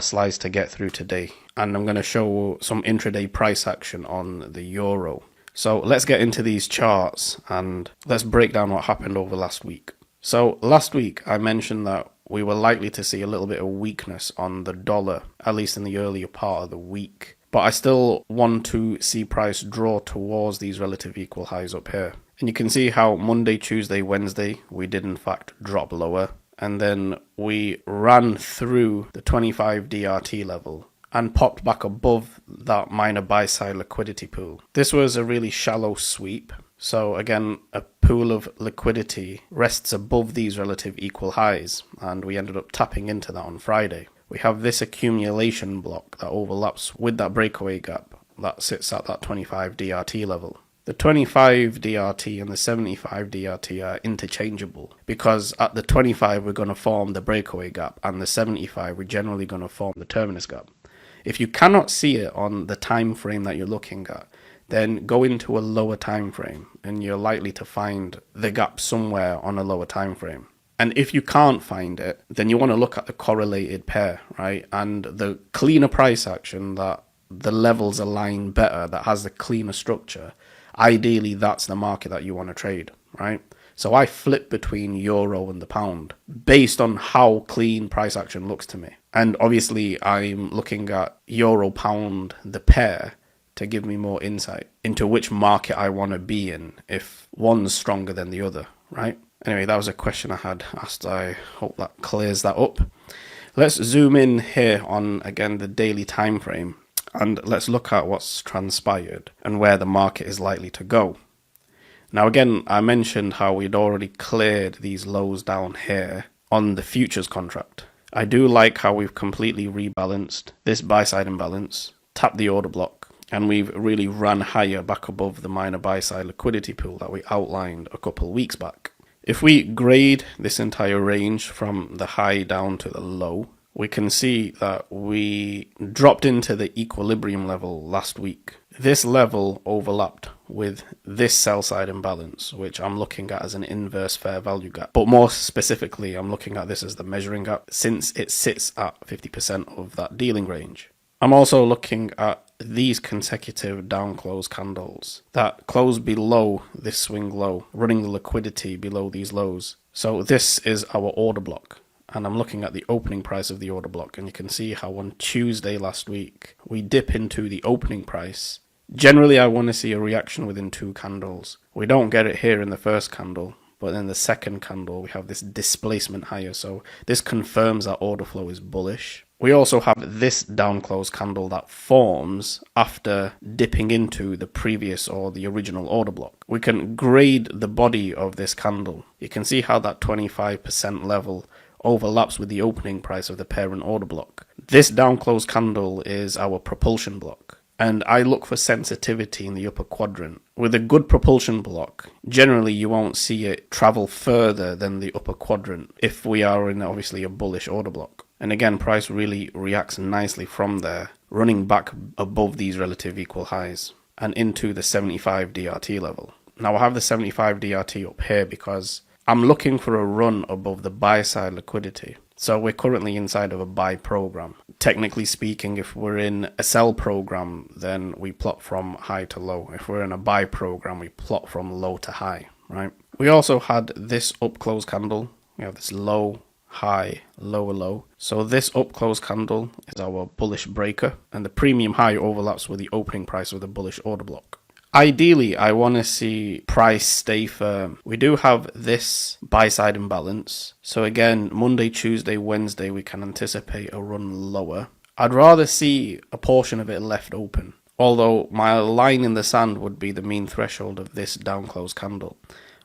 Slides to get through today, and I'm going to show some intraday price action on the euro. So let's get into these charts and let's break down what happened over last week. So last week I mentioned that we were likely to see a little bit of weakness on the dollar, at least in the earlier part of the week, but I still want to see price draw towards these relative equal highs up here. And you can see how Monday, Tuesday, Wednesday we did in fact drop lower. And then we ran through the 25 DRT level and popped back above that minor buy side liquidity pool. This was a really shallow sweep. So again, a pool of liquidity rests above these relative equal highs, and we ended up tapping into that on Friday. We have this accumulation block that overlaps with that breakaway gap that sits at that 25 DRT level. The 25 DRT and the 75 DRT are interchangeable because at the 25 we're going to form the breakaway gap, and the 75 we're generally going to form the terminus gap. If you cannot see it on the time frame that you're looking at, then go into a lower time frame and you're likely to find the gap somewhere on a lower time frame. And if you can't find it, then you want to look at the correlated pair, right? And the cleaner price action, that the levels align better, that has the cleaner structure, ideally that's the market that you want to trade, right? So I flip between euro and the pound based on how clean price action looks to me. And obviously I'm looking at euro pound, the pair, to give me more insight into which market I want to be in if one's stronger than the other, right? Anyway, that was a question I had asked. I hope that clears that up. Let's zoom in here on, again, the daily time frame. And let's look at what's transpired and where the market is likely to go. Now, again, I mentioned how we'd already cleared these lows down here on the futures contract. I do like how we've completely rebalanced this buy-side imbalance, tapped the order block, and we've really run higher back above the minor buy-side liquidity pool that we outlined a couple of weeks back. If we grade this entire range from the high down to the low, we can see that we dropped into the equilibrium level last week. This level overlapped with this sell side imbalance, which I'm looking at as an inverse fair value gap. But more specifically, I'm looking at this as the measuring gap since it sits at 50% of that dealing range. I'm also looking at these consecutive down close candles that close below this swing low, running the liquidity below these lows. So this is our order block. And I'm looking at the opening price of the order block, and you can see how on Tuesday last week we dip into the opening price. Generally I want to see a reaction within 2 candles. We don't get it here in the first candle, but in the second candle we have this displacement higher, so this confirms that order flow is bullish. We also have this down close candle that forms after dipping into the previous or the original order block. We can grade the body of this candle. You can see how that 25% level overlaps with the opening price of the parent order block. This down close candle is our propulsion block, and I look for sensitivity in the upper quadrant. With a good propulsion block, generally you won't see it travel further than the upper quadrant if we are in obviously a bullish order block. And again, price really reacts nicely from there, running back above these relative equal highs and into the 75 DRT level. Now I have the 75 DRT up here because I'm looking for a run above the buy side liquidity. So we're currently inside of a buy program. Technically speaking, if we're in a sell program, then we plot from high to low. If we're in a buy program, we plot from low to high, right? We also had this up close candle. We have this low, high, lower low. So this up close candle is our bullish breaker, and the premium high overlaps with the opening price of the bullish order block. Ideally, I want to see price stay firm. We do have this buy-side imbalance. So again, Monday, Tuesday, Wednesday, we can anticipate a run lower. I'd rather see a portion of it left open. Although my line in the sand would be the mean threshold of this down close candle.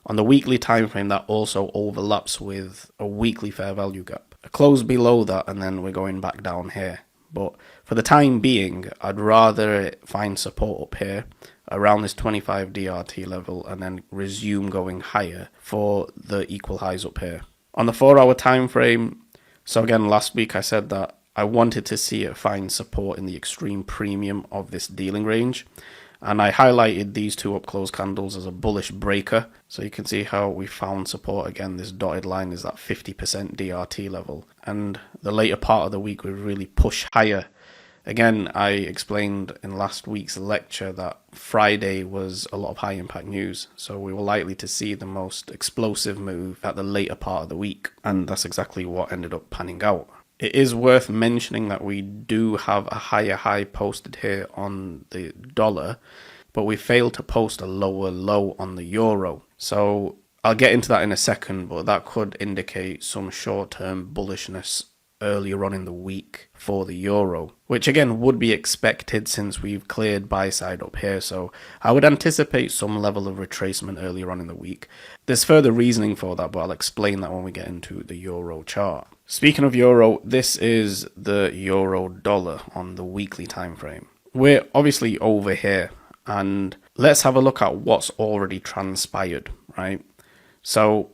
On the weekly time frame, that also overlaps with a weekly fair value gap. A close below that, and then we're going back down here. But for the time being, I'd rather find support up here around this 25 DRT level and then resume going higher for the equal highs up here. On the 4-hour time frame, so again, last week I said that I wanted to see it find support in the extreme premium of this dealing range. And I highlighted these two up close candles as a bullish breaker. So you can see how we found support again. This dotted line is that 50% DRT level. And the later part of the week, we really push higher. Again, I explained in last week's lecture that Friday was a lot of high impact news. So we were likely to see the most explosive move at the later part of the week. And that's exactly what ended up panning out. It is worth mentioning that we do have a higher high posted here on the dollar, but we failed to post a lower low on the euro. So I'll get into that in a second, but that could indicate some short-term bullishness earlier on in the week for the euro, which again would be expected since we've cleared buy side up here. So I would anticipate some level of retracement earlier on in the week. There's further reasoning for that, but I'll explain that when we get into the euro chart. Speaking of euro, this is the euro dollar on the weekly time frame. We're obviously over here, and let's have a look at what's already transpired, right? So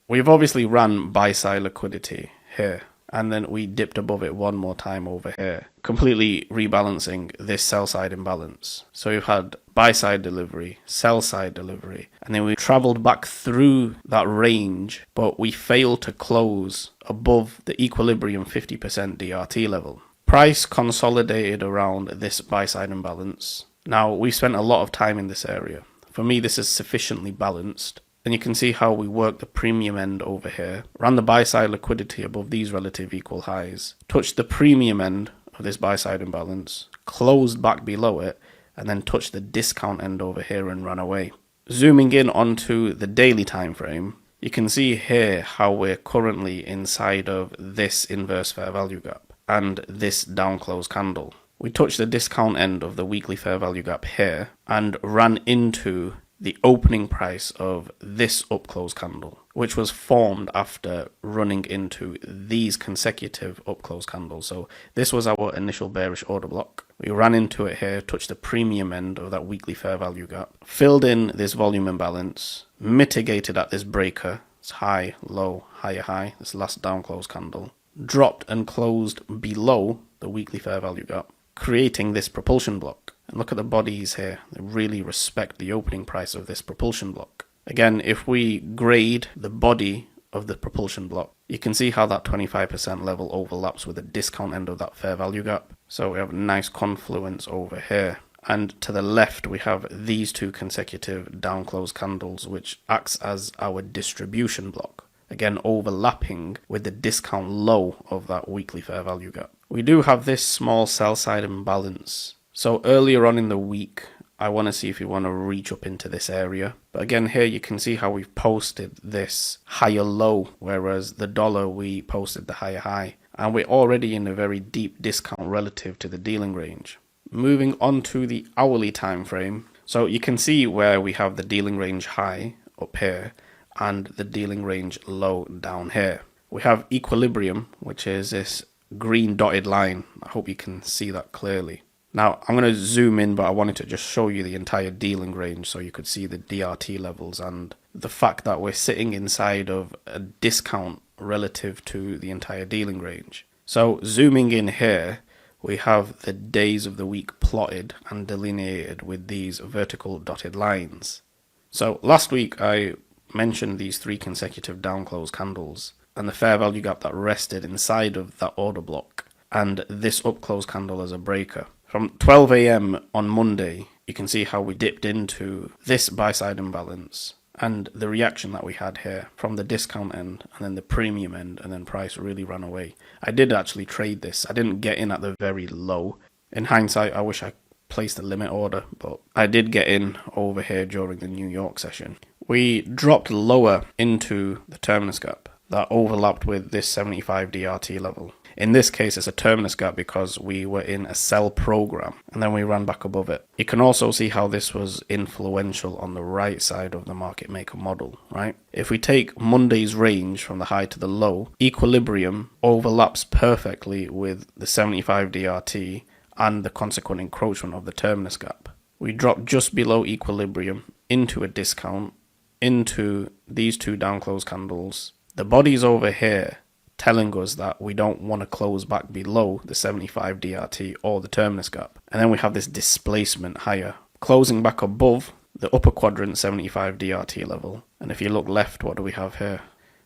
we've obviously ran buy side liquidity here, and then we dipped above it one more time over here, completely rebalancing this sell side imbalance. So we've had buy side delivery, sell side delivery, and then we traveled back through that range, but we failed to close above the equilibrium 50% DRT level. Price consolidated around this buy side imbalance. Now, we spent a lot of time in this area. For me, this is sufficiently balanced. And you can see how we worked the premium end over here, ran the buy side liquidity above these relative equal highs, touched the premium end of this buy side imbalance, closed back below it, and then touched the discount end over here and ran away. Zooming in onto the daily time frame, you can see here how we're currently inside of this inverse fair value gap and this down close candle. We touched the discount end of the weekly fair value gap here and ran into the opening price of this up close candle, which was formed after running into these consecutive up close candles. So this was our initial bearish order block. We ran into it here, touched the premium end of that weekly fair value gap, filled in this volume imbalance, mitigated at this breaker, it's high, low, higher high, this last down close candle, dropped and closed below the weekly fair value gap, creating this propulsion block. And look at the bodies here. They really respect the opening price of this propulsion block. Again, if we grade the body of the propulsion block, you can see how that 25% level overlaps with the discount end of that fair value gap. So we have a nice confluence over here. And to the left, we have these two consecutive down close candles, which acts as our distribution block. Again, overlapping with the discount low of that weekly fair value gap. We do have this small sell side imbalance. So earlier on in the week, I want to see if we want to reach up into this area. But again, here you can see how we've posted this higher low, whereas the dollar, we posted the higher high. And we're already in a very deep discount relative to the dealing range. Moving on to the hourly time frame. So you can see where we have the dealing range high up here and the dealing range low down here. We have equilibrium, which is this green dotted line. I hope you can see that clearly. Now, I'm going to zoom in, but I wanted to just show you the entire dealing range so you could see the DRT levels and the fact that we're sitting inside of a discount relative to the entire dealing range. So zooming in here, we have the days of the week plotted and delineated with these vertical dotted lines. So last week I mentioned these three consecutive down close candles and the fair value gap that rested inside of that order block and this up close candle as a breaker. From 12 a.m. on Monday, you can see how we dipped into this buy side imbalance and the reaction that we had here from the discount end and then the premium end, and then price really ran away. I did actually trade this. I didn't get in at the very low. In hindsight, I wish I placed a limit order, but I did get in over here during the New York session. We dropped lower into the terminus gap that overlapped with this 75 DRT level. In this case, it's a terminus gap because we were in a sell program and then we ran back above it. You can also see how this was influential on the right side of the market maker model, right? If we take Monday's range from the high to the low, equilibrium overlaps perfectly with the 75 DRT and the consequent encroachment of the terminus gap. We dropped just below equilibrium into a discount, into these two down close candles. The bodies over here telling us that we don't want to close back below the 75 DRT or the terminus gap. And then we have this displacement higher, closing back above the upper quadrant 75 DRT level. And if you look left, what do we have here?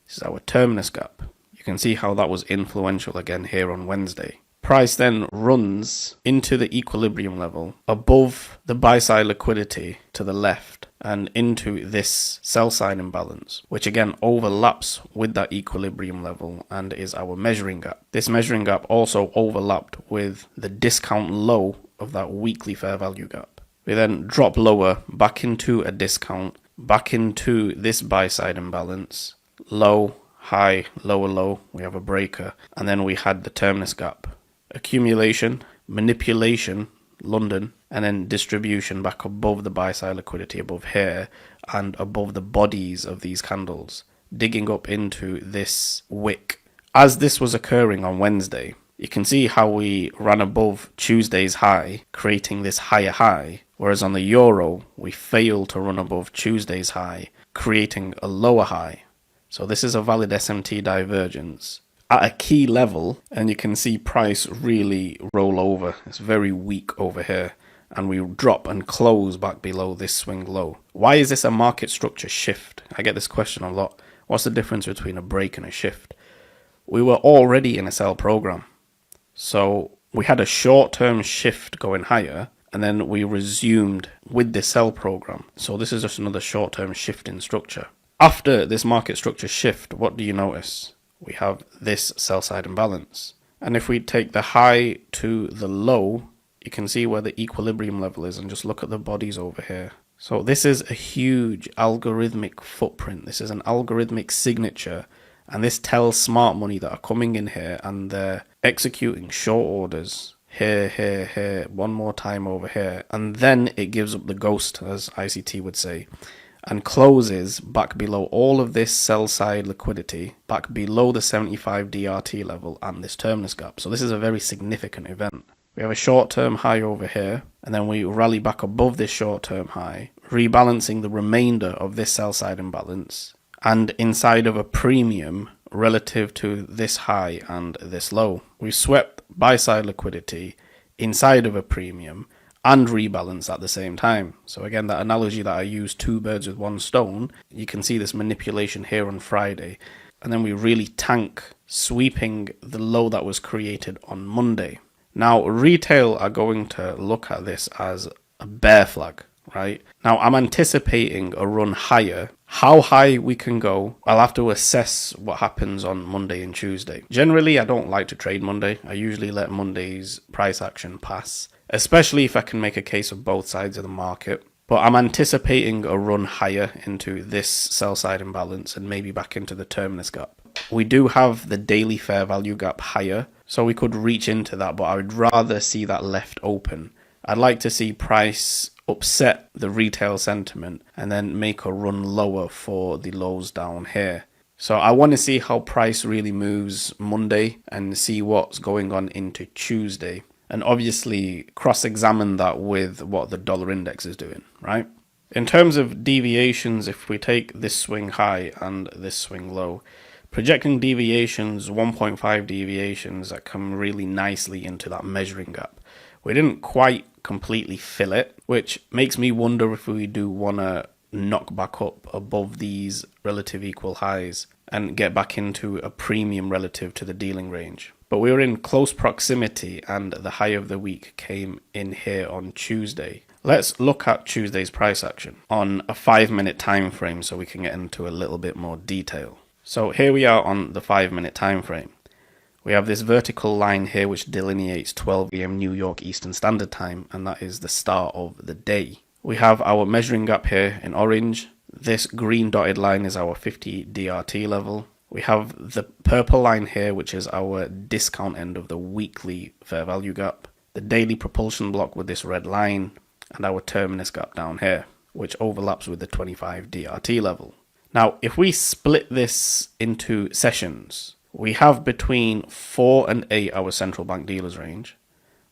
This is our terminus gap. You can see how that was influential again here on Wednesday. Price then runs into the equilibrium level above the buy side liquidity to the left and into this sell side imbalance, which again overlaps with that equilibrium level and is our measuring gap. This measuring gap also overlapped with the discount low of that weekly fair value gap. We then drop lower back into a discount, back into this buy side imbalance, low, high, lower, low, we have a breaker, and then we had the terminus gap. Accumulation, manipulation, London, and then distribution back above the buy side liquidity above here and above the bodies of these candles, digging up into this wick. As this was occurring on Wednesday, you can see how we ran above Tuesday's high, creating this higher high, whereas on the euro, we failed to run above Tuesday's high, creating a lower high. So this is a valid SMT divergence at a key level, and you can see price really roll over. It's very weak over here, and we drop and close back below this swing low. Why is this a market structure shift? I get this question a lot. What's the difference between a break and a shift? We were already in a sell program. So we had a short-term shift going higher, and then we resumed with the sell program. So this is just another short-term shift in structure. After this market structure shift, what do you notice? We have this sell side imbalance. And if we take the high to the low, you can see where the equilibrium level is, and just look at the bodies over here. So this is a huge algorithmic footprint. This is an algorithmic signature, and this tells smart money that are coming in here and they're executing short orders here, here, here, one more time over here, and then it gives up the ghost, as ICT would say, and closes back below all of this sell side liquidity, back below the 75 DRT level and this terminus gap. So this is a very significant event. We have a short-term high over here, and then we rally back above this short-term high, rebalancing the remainder of this sell side imbalance, and inside of a premium relative to this high and this low. We swept buy side liquidity inside of a premium and rebalance at the same time. So again, that analogy that I used, two birds with one stone, you can see this manipulation here on Friday, and then we really tank, sweeping the low that was created on Monday. Now, retail are going to look at this as a bear flag, right? Now, I'm anticipating a run higher. How high we can go, I'll have to assess what happens on Monday and Tuesday. Generally, I don't like to trade Monday. I usually let Monday's price action pass, especially if I can make a case of both sides of the market. But I'm anticipating a run higher into this sell side imbalance and maybe back into the terminus gap. We do have the daily fair value gap higher, so we could reach into that, but I would rather see that left open. I'd like to see price upset the retail sentiment and then make a run lower for the lows down here. So I want to see how price really moves Monday and see what's going on into Tuesday. And obviously cross-examine that with what the dollar index is doing, right? In terms of deviations, if we take this swing high and this swing low, projecting deviations, 1.5 deviations that come really nicely into that measuring gap. We didn't quite completely fill it, which makes me wonder if we do want to knock back up above these relative equal highs and get back into a premium relative to the dealing range. But we were in close proximity, and the high of the week came in here on Tuesday. Let's look at Tuesday's price action on a 5-minute time frame so we can get into a little bit more detail. So here we are on the 5-minute time frame. We have this vertical line here which delineates 12 AM New York Eastern Standard Time, and that is the start of the day. We have our measuring gap here in orange. This green dotted line is our 50 DRT level. We have the purple line here, which is our discount end of the weekly fair value gap. The daily propulsion block with this red line, and our terminus gap down here, which overlaps with the 25 DRT level. Now, if we split this into sessions, we have between 4 and 8 our central bank dealers range.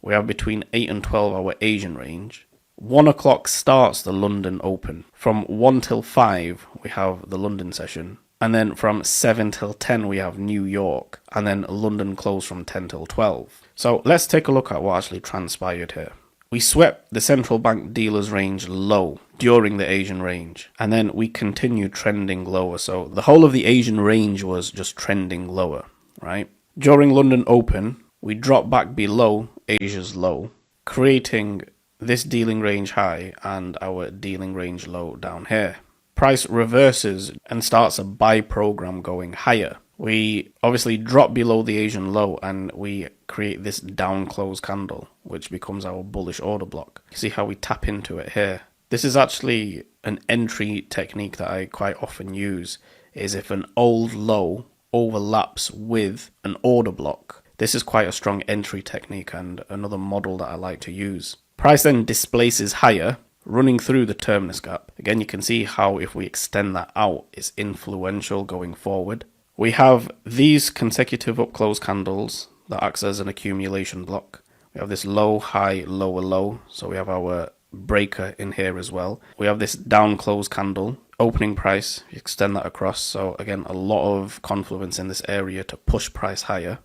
We have between 8 and 12 our Asian range. 1 o'clock starts the London Open. From 1 till 5, we have the London session. And then from 7 till 10, we have New York. And then London closed from 10 till 12. So let's take a look at what actually transpired here. We swept the central bank dealers range low during the Asian range. And then we continued trending lower. So the whole of the Asian range was just trending lower, right? During London Open, we dropped back below Asia's low, creating this dealing range high and our dealing range low down here. Price reverses and starts a buy program going higher. We obviously drop below the Asian low and we create this down close candle, which becomes our bullish order block. You see how we tap into it here. This is actually an entry technique that I quite often use, is if an old low overlaps with an order block. This is quite a strong entry technique and another model that I like to use. Price then displaces higher, running through the terminus gap. Again, you can see how if we extend that out, it's influential going forward. We have these consecutive up close candles that acts as an accumulation block. We have this low, high, lower, low. So we have our breaker in here as well. We have this down close candle, opening price, extend that across. So again, a lot of confluence in this area to push price higher.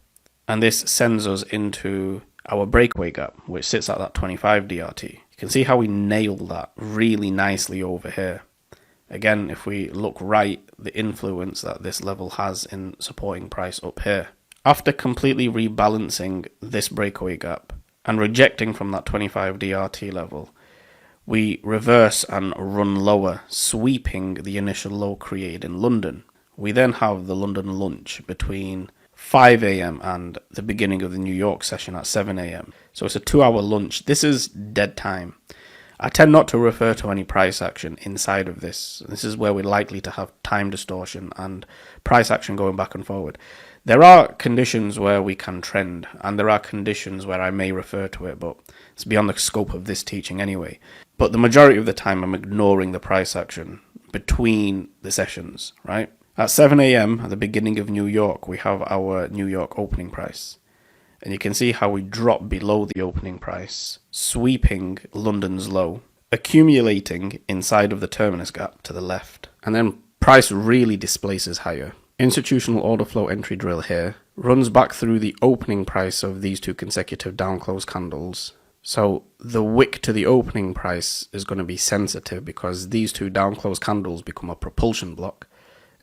And this sends us into our breakaway gap, which sits at that 25 DRT. You can see how we nailed that really nicely over here. Again, if we look right, the influence that this level has in supporting price up here. After completely rebalancing this breakaway gap and rejecting from that 25 DRT level, we reverse and run lower, sweeping the initial low created in London. We then have the London lunch between 5 a.m. and the beginning of the New York session at 7 a.m. So it's a 2-hour lunch. This is dead time. I tend not to refer to any price action inside of this. This is where we're likely to have time distortion and price action going back and forward. There are conditions where we can trend, and there are conditions where I may refer to it, but it's beyond the scope of this teaching anyway. But the majority of the time I'm ignoring the price action between the sessions, right? At 7 a.m. at the beginning of New York, we have our New York opening price. And you can see how we drop below the opening price, sweeping London's low, accumulating inside of the terminus gap to the left. And then price really displaces higher. Institutional order flow entry drill here runs back through the opening price of these two consecutive down close candles. So the wick to the opening price is going to be sensitive because these two down close candles become a propulsion block.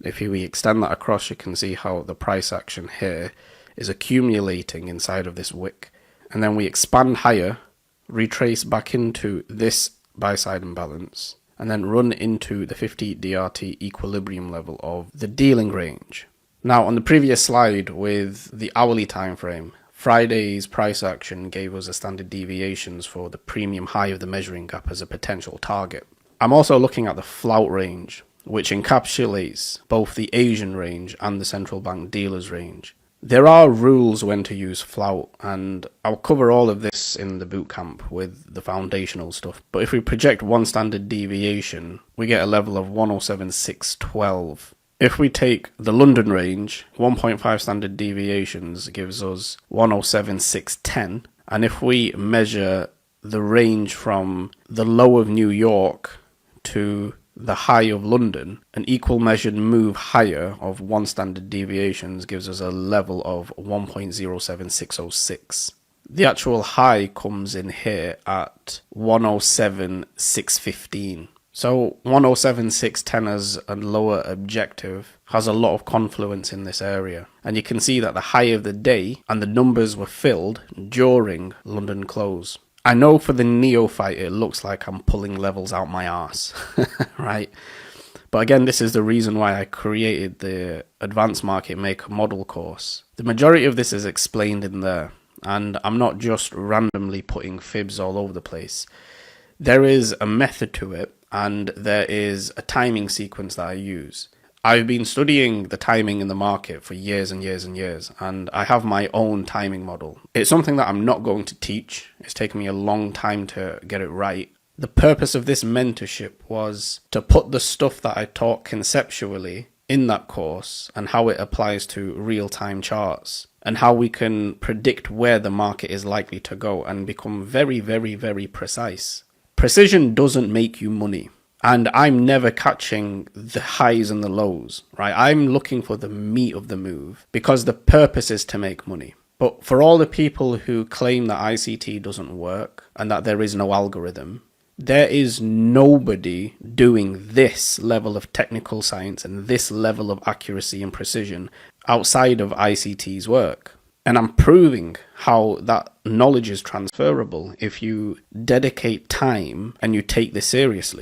If we extend that across, you can see how the price action here is accumulating inside of this wick. And then we expand higher, retrace back into this buy side imbalance, and then run into the 50 DRT equilibrium level of the dealing range. Now, on the previous slide with the hourly time frame, Friday's price action gave us a standard deviations for the premium high of the measuring gap as a potential target. I'm also looking at the flout range, which encapsulates both the Asian range and the central bank dealers range. There are rules when to use flout, and I'll cover all of this in the bootcamp with the foundational stuff. But if we project one standard deviation, we get a level of 107,612. If we take the London range, 1.5 standard deviations gives us 107,610. And if we measure the range from the low of New York to the high of London, an equal measured move higher of 1 standard deviations gives us a level of 1.07606. The actual high comes in here at 107,615. So 107,610 as a lower objective has a lot of confluence in this area. And you can see that the high of the day and the numbers were filled during London close. I know for the neophyte it looks like I'm pulling levels out my arse, right? But again, this is the reason why I created the Advanced Market Maker model course. The majority of this is explained in there, and I'm not just randomly putting fibs all over the place. There is a method to it, and there is a timing sequence that I use. I've been studying the timing in the market for years and years and years, and I have my own timing model. It's something that I'm not going to teach. It's taken me a long time to get it right. The purpose of this mentorship was to put the stuff that I taught conceptually in that course and how it applies to real-time charts and how we can predict where the market is likely to go and become very, very, very precise. Precision doesn't make you money. And I'm never catching the highs and the lows, right? I'm looking for the meat of the move because the purpose is to make money. But for all the people who claim that ICT doesn't work and that there is no algorithm, there is nobody doing this level of technical science and this level of accuracy and precision outside of ICT's work. And I'm proving how that knowledge is transferable if you dedicate time and you take this seriously.